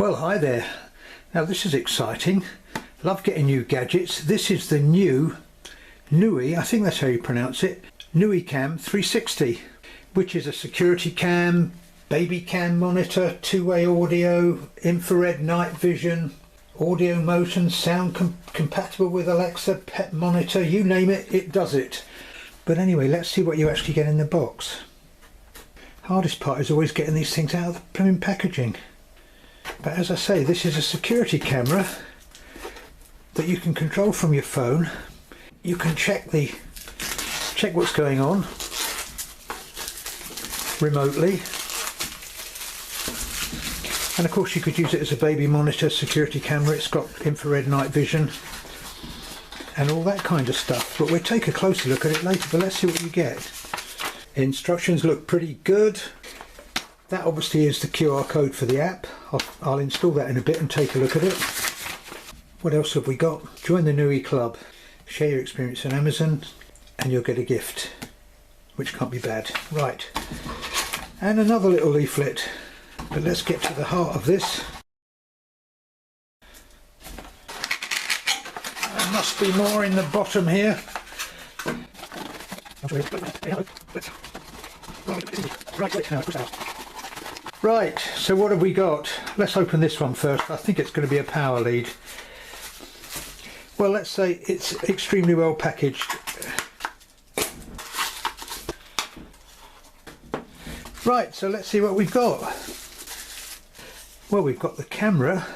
Well, hi there. Now this is exciting. Love getting new gadgets. This is the new Nookie, I think that's how you pronounce it, Nookie Cam 360, which is a security cam, baby cam monitor, two-way audio, infrared night vision, audio motion, sound compatible with Alexa, pet monitor, you name it, it does it. But anyway, let's see what you actually get in the box. Hardest part is always getting these things out of the blooming packaging. But as I say, this is a security camera that you can control from your phone. You can check what's going on remotely. And of course you could use it as a baby monitor, security camera. It's got infrared night vision and all that kind of stuff. But we'll take a closer look at it later, but let's see what you get. Instructions look pretty good. That obviously is the QR code for the app. I'll install that in a bit and take a look at it. What else have we got? Join the Nookie Club. Share your experience on Amazon and you'll get a gift, which can't be bad. Right, and another little leaflet. But let's get to the heart of this. There must be more in the bottom here. Right, so what have we got? Let's open this one first. I think it's going to be a power lead. Well, let's say it's extremely well packaged. Right, so let's see what we've got. Well, we've got the camera,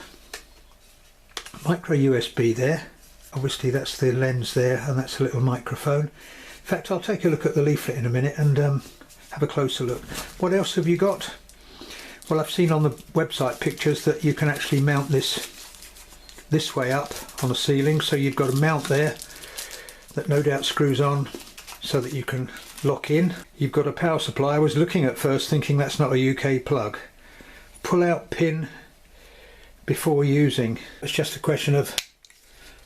micro USB there. Obviously that's the lens there, and that's a little microphone. In fact, I'll take a look at the leaflet in a minute and have a closer look. What else have you got? Well, I've seen on the website pictures that you can actually mount this way up on a ceiling, so you've got a mount there that no doubt screws on so that you can lock in. You've got a power supply. I was looking at first thinking that's not a UK plug. Pull out pin before using. It's just a question of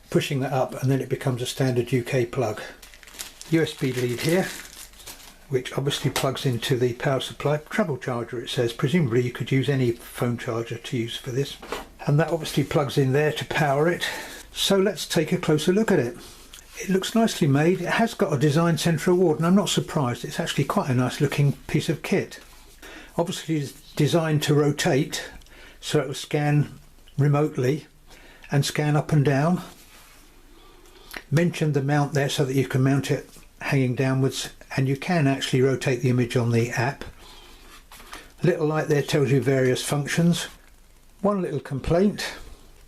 pushing that up and then it becomes a standard UK plug. USB lead here, which obviously plugs into the power supply. Treble charger it says. Presumably you could use any phone charger to use for this. And that obviously plugs in there to power it. So let's take a closer look at it. It looks nicely made. It has got a design centre award and I'm not surprised. It's actually quite a nice looking piece of kit. Obviously it's designed to rotate so it will scan remotely and scan up and down. Mentioned the mount there so that you can mount it hanging downwards, and you can actually rotate the image on the app. Little light there tells you various functions. One little complaint,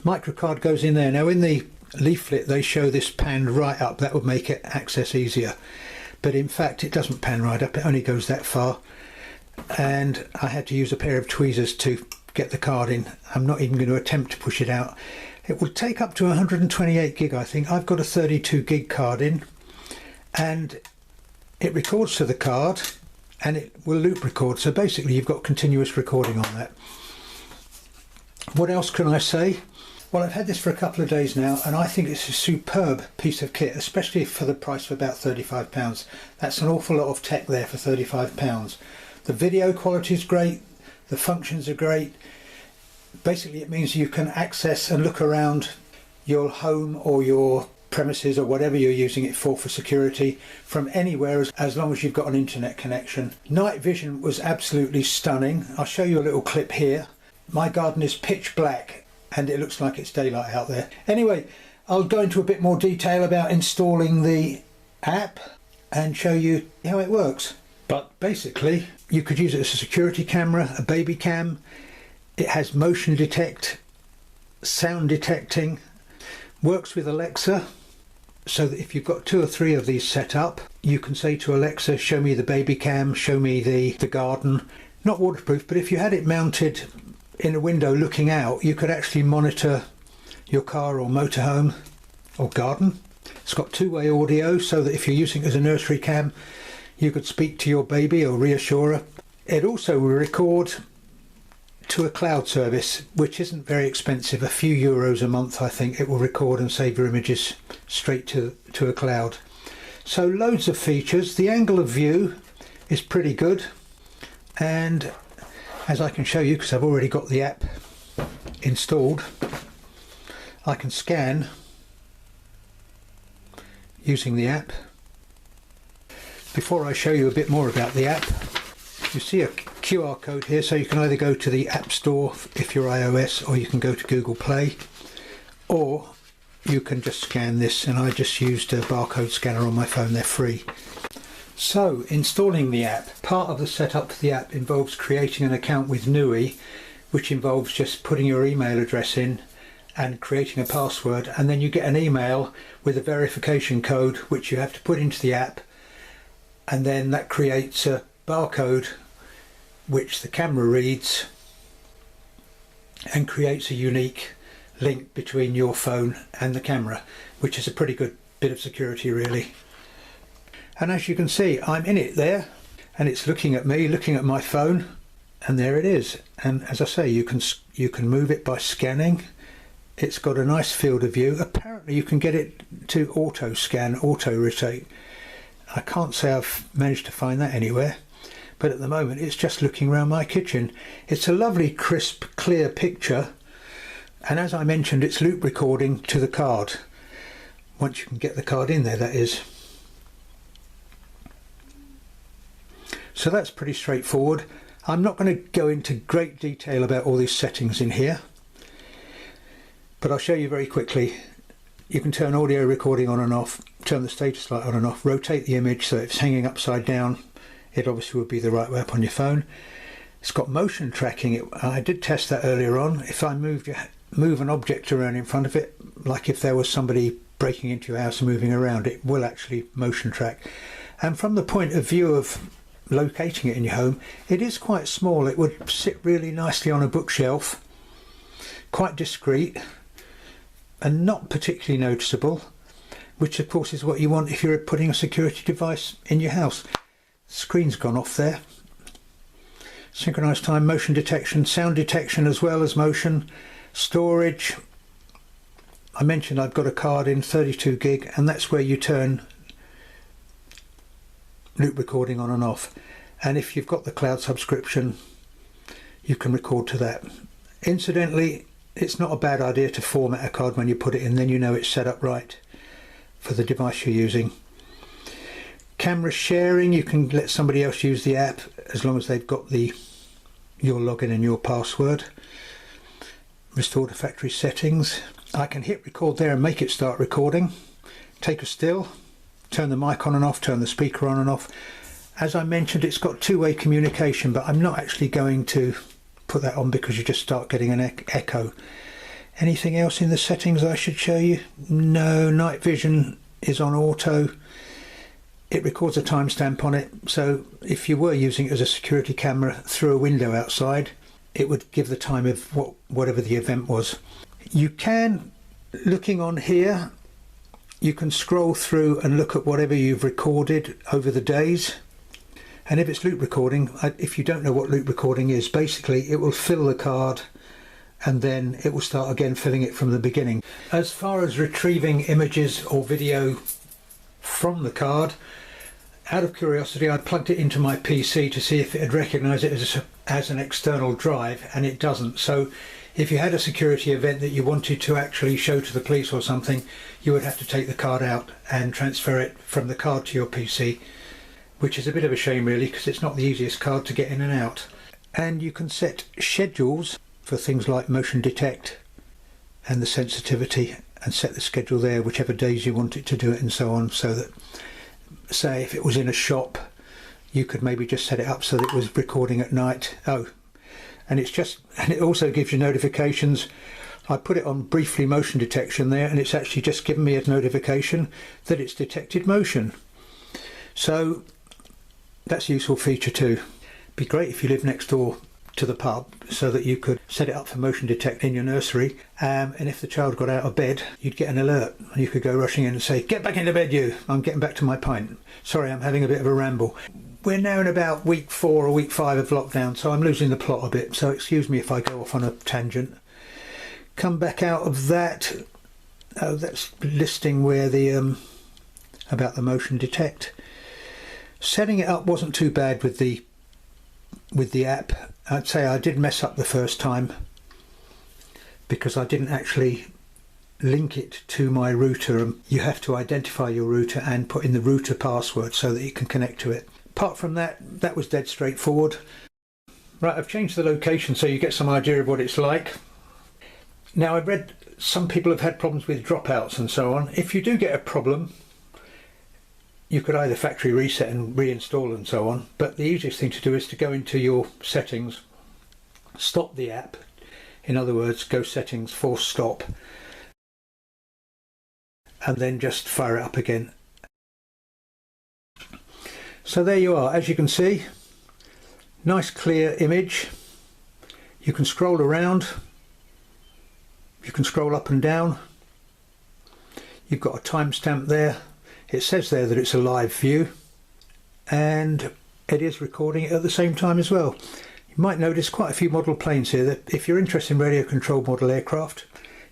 microcard goes in there. Now in the leaflet they show this panned right up. That would make it access easier, but in fact it doesn't pan right up, it only goes that far, and I had to use a pair of tweezers to get the card in. I'm not even going to attempt to push it out. It will take up to 128 gig I think. I've got a 32 gig card in, and it records to the card and it will loop record, so basically you've got continuous recording on that. What else can I say? Well, I've had this for a couple of days now and I think it's a superb piece of kit, especially for the price of about £35. That's an awful lot of tech there for £35. The video quality is great, the functions are great. Basically it means you can access and look around your home or your premises or whatever you're using it for security from anywhere, as long as you've got an internet connection. Night vision was absolutely stunning. I'll show you a little clip here. My garden is pitch black and it looks like it's daylight out there. Anyway, I'll go into a bit more detail about installing the app and show you how it works. But basically you could use it as a security camera, a baby cam. It has motion detect, sound detecting, works with Alexa, so that if you've got 2 or 3 of these set up, you can say to Alexa, show me the baby cam, show me the garden. Not waterproof, but if you had it mounted in a window looking out, you could actually monitor your car or motorhome or garden. It's got two-way audio, so that if you're using it as a nursery cam, you could speak to your baby or reassure her. It also will record to a cloud service, which isn't very expensive, a few euros a month I think. It will record and save your images straight to a cloud. So loads of features. The angle of view is pretty good, and as I can show you because I've already got the app installed, I can scan using the app. Before I show you a bit more about the app, you see a QR code here, so you can either go to the App Store if you're iOS, or you can go to Google Play, or you can just scan this, and I just used a barcode scanner on my phone. They're free. So, installing the app. Part of the setup for the app involves creating an account with Nookie, which involves just putting your email address in and creating a password, and then you get an email with a verification code which you have to put into the app, and then that creates a barcode which the camera reads and creates a unique link between your phone and the camera, which is a pretty good bit of security really. And as you can see, I'm in it there, and it's looking at me, looking at my phone, and there it is. And as I say, you can move it by scanning. It's got a nice field of view. Apparently you can get it to auto scan, auto rotate. I can't say I've managed to find that anywhere, but at the moment it's just looking around my kitchen. It's a lovely, crisp, clear picture, and as I mentioned, it's loop recording to the card. Once you can get the card in there, that is. So that's pretty straightforward. I'm not going to go into great detail about all these settings in here, but I'll show you very quickly. You can turn audio recording on and off, turn the status light on and off, rotate the image so if it's hanging upside down, it obviously would be the right way up on your phone. It's got motion tracking. I did test that earlier on. If I move an object around in front of it, like if there was somebody breaking into your house and moving around, it will actually motion track. And from the point of view of locating it in your home, it is quite small. It would sit really nicely on a bookshelf, quite discreet and not particularly noticeable, which of course is what you want if you're putting a security device in your house. The screen's gone off there. Synchronized time, motion detection, sound detection as well as motion, storage. I mentioned I've got a card in 32 gig, and that's where you turn loop recording on and off. And if you've got the cloud subscription, you can record to that. Incidentally, it's not a bad idea to format a card when you put it in, then you know it's set up right for the device you're using. Camera sharing, you can let somebody else use the app as long as they've got your login and your password. Restore to factory settings. I can hit record there and make it start recording. Take a still, turn the mic on and off, turn the speaker on and off. As I mentioned, it's got two-way communication, but I'm not actually going to put that on because you just start getting an echo. Anything else in the settings I should show you? No, night vision is on auto. It records a timestamp on it, so if you were using it as a security camera through a window outside, it would give the time of whatever the event was. You can, looking on here, you can scroll through and look at whatever you've recorded over the days. And if it's loop recording, if you don't know what loop recording is, basically it will fill the card and then it will start again filling it from the beginning. As far as retrieving images or video from the card, out of curiosity I plugged it into my PC to see if it had recognised it as an external drive, and it doesn't. So if you had a security event that you wanted to actually show to the police or something, you would have to take the card out and transfer it from the card to your PC, which is a bit of a shame really, because it's not the easiest card to get in and out. And you can set schedules for things like motion detect and the sensitivity, and set the schedule there, whichever days you want it to do it and so on, so that, say if it was in a shop, you could maybe just set it up so that it was recording at night. And it also gives you notifications. I put it on briefly motion detection there, and it's actually just given me a notification that it's detected motion. So that's a useful feature too. Be great if you live next door to the pub, so that you could set it up for motion detect in your nursery, and if the child got out of bed, you'd get an alert and you could go rushing in and say, "Get back into bed, you! I'm getting back to my pint. Sorry, I'm having a bit of a ramble." We're now in about week 4 or week 5 of lockdown, so I'm losing the plot a bit, so excuse me if I go off on a tangent. Come back out of that. Oh, that's listing where the about the motion detect. Setting it up wasn't too bad with the app. I'd say I did mess up the first time, because I didn't actually link it to my router. You have to identify your router and put in the router password so that you can connect to it. Apart from that, that was dead straightforward. Right, I've changed the location so you get some idea of what it's like. Now, I've read some people have had problems with dropouts and so on. If you do get a problem, you could either factory reset and reinstall and so on, but the easiest thing to do is to go into your settings, stop the app, in other words, go settings, force stop, and then just fire it up again. So there you are. As you can see, nice clear image. You can scroll around, you can scroll up and down. You've got a timestamp there. It says there that it's a live view, and it is recording it at the same time as well. You might notice quite a few model planes here. That if you're interested in radio controlled model aircraft,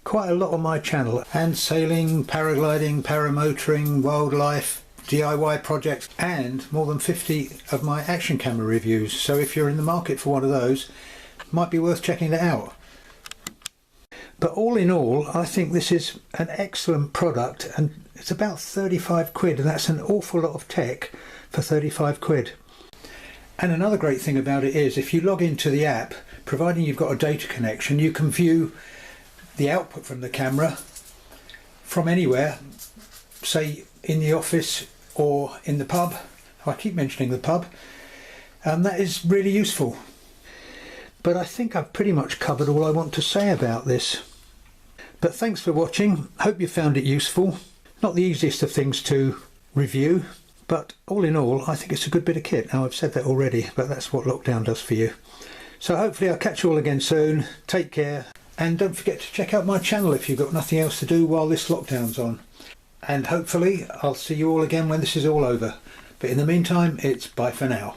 quite a lot on my channel, and sailing, paragliding, paramotoring, wildlife, DIY projects, and more than 50 of my action camera reviews. So if you're in the market for one of those, it might be worth checking it out. But all in all, I think this is an excellent product, and it's about 35 quid, and that's an awful lot of tech for 35 quid. And another great thing about it is if you log into the app, providing you've got a data connection, you can view the output from the camera from anywhere, say in the office or in the pub. I keep mentioning the pub, and that is really useful. But I think I've pretty much covered all I want to say about this. But thanks for watching. Hope you found it useful. Not the easiest of things to review, but all in all, I think it's a good bit of kit. Now, I've said that already, but that's what lockdown does for you. So hopefully I'll catch you all again soon. Take care. And don't forget to check out my channel if you've got nothing else to do while this lockdown's on. And hopefully I'll see you all again when this is all over. But in the meantime, it's bye for now.